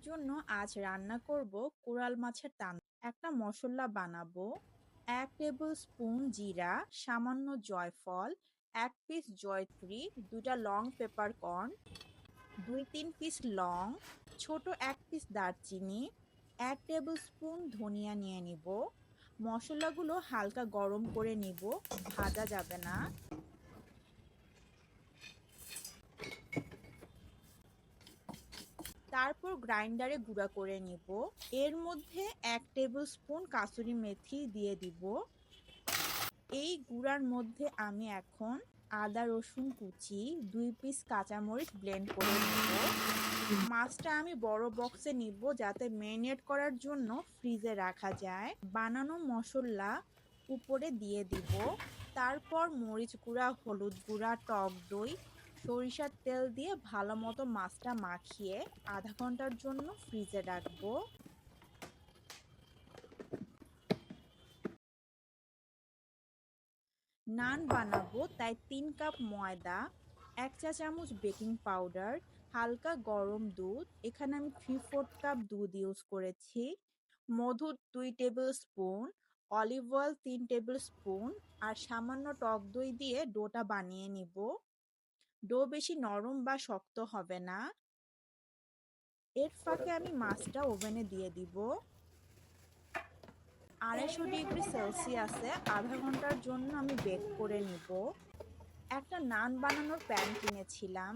জন্য আজ রান্না করব কোরাল মাছের একটা মশলা বানাবো। 1 টেবিল স্পুন জিরা, সামান্য জয়ফল, 1 পিস জয়ত্রী, 2টা লং পেপারকর্ন, 2-3 পিস লং, ছোট 1 পিস দারচিনি, 1 টেবিল স্পুন ধনিয়া নিয়ে নিব। মশলাগুলো হালকা গরম করে নিব, ভাজা যাবে না। তারপর গ্রাইন্ডারে গুঁড়া করে নিব। এর মধ্যে 1 টেবিল স্পুন কাসুরি মেথি দিয়ে দিব। এই গুঁড়ার মধ্যে আমি এখন আদা রসুন কুচি, 2 পিস কাঁচামরিচ ব্লেন্ড করে নিব। মাছটা আমি বড় বক্সে নিব যাতে ম্যারিনেট করার জন্য ফ্রিজে রাখা যায়। বানানো মশলা উপরে দিয়ে দিব। তারপর মরিচ গুঁড়া, হলুদ গুঁড়া, টক দই, সরিষার তেল দিয়ে ভালো মতো মাছটা মাখিয়ে আধা ঘন্টার জন্য ফ্রিজে রাখবো। নান বানাবো, তাই 3 কাপ ময়দা, 1 চা চামচ বেকিং পাউডার, হালকা গরম দুধ, এখানে আমি 3/4 কাপ দুধ ইউজ করেছি, মধু 2 tablespoon, olive oil 3 tablespoon আর সামান্য টক দই দিয়ে ডোটা বানিয়ে নিব। ডো বেশি নরম বা শক্ত হবে না। এর ফাঁকে আমি মাছটা ওভেনে দিয়ে দিব। 250 ডিগ্রি সেলসিয়াসে আধা ঘন্টার জন্য আমি বেক করে নিব। একটা নান বানানোর প্যান কিনেছিলাম।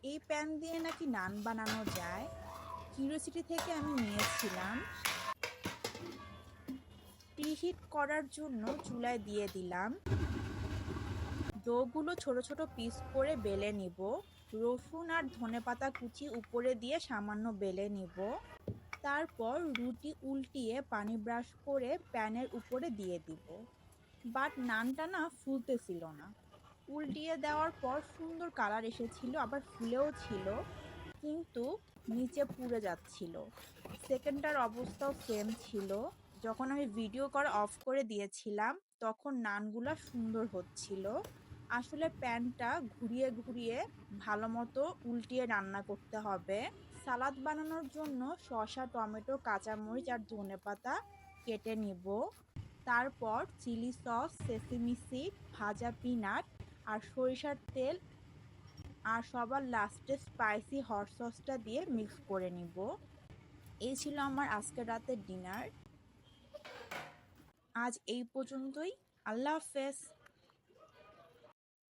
এই প্যান দিয়ে নাকি নান বানানো যায়। কিউরিওসিটি থেকে আমি নিয়েছিলাম। প্রিহিট করার জন্য চুলায় দিয়ে দিলাম। ডোগুলো ছোট ছোট পিস করে বেলে নিব। রসুন আর ধনেপাতা কুচি উপরে দিয়ে সামান্য বেলে নিব। তারপর রুটি উল্টিয়ে পানি ব্রাশ করে প্যানের উপরে দিয়ে দিব। বাট নানটা না ফুলতেছিল না। উল্টিয়ে দেওয়ার পর সুন্দর কালার এসেছিল, আবার ফুলেও ছিল, কিন্তু নিচে পুড়ে যাচ্ছিল। সেকেন্ডটার অবস্থাও সেম ছিল। যখন আমি ভিডিও করা অফ করে দিয়েছিলাম তখন নানগুলা সুন্দর হচ্ছিল। আসলে প্যানটা ঘুরিয়ে ঘুরিয়ে ভালো মতো উল্টিয়ে রান্না করতে হবে। সালাদ বানানোর জন্য শসা, টমেটো, কাঁচামরিচ আর ধনেপাতা কেটে নিব। তারপর চিলি সস, সেসিমি সিড, ভাজা পিনাট আর সরিষার তেল আর সবার লাস্টে স্পাইসি হট সসটা দিয়ে মিক্স করে নিব। এই ছিল আমার আজকের রাতের ডিনার। আজ এই পর্যন্তই। আল্লাহ হাফেজ।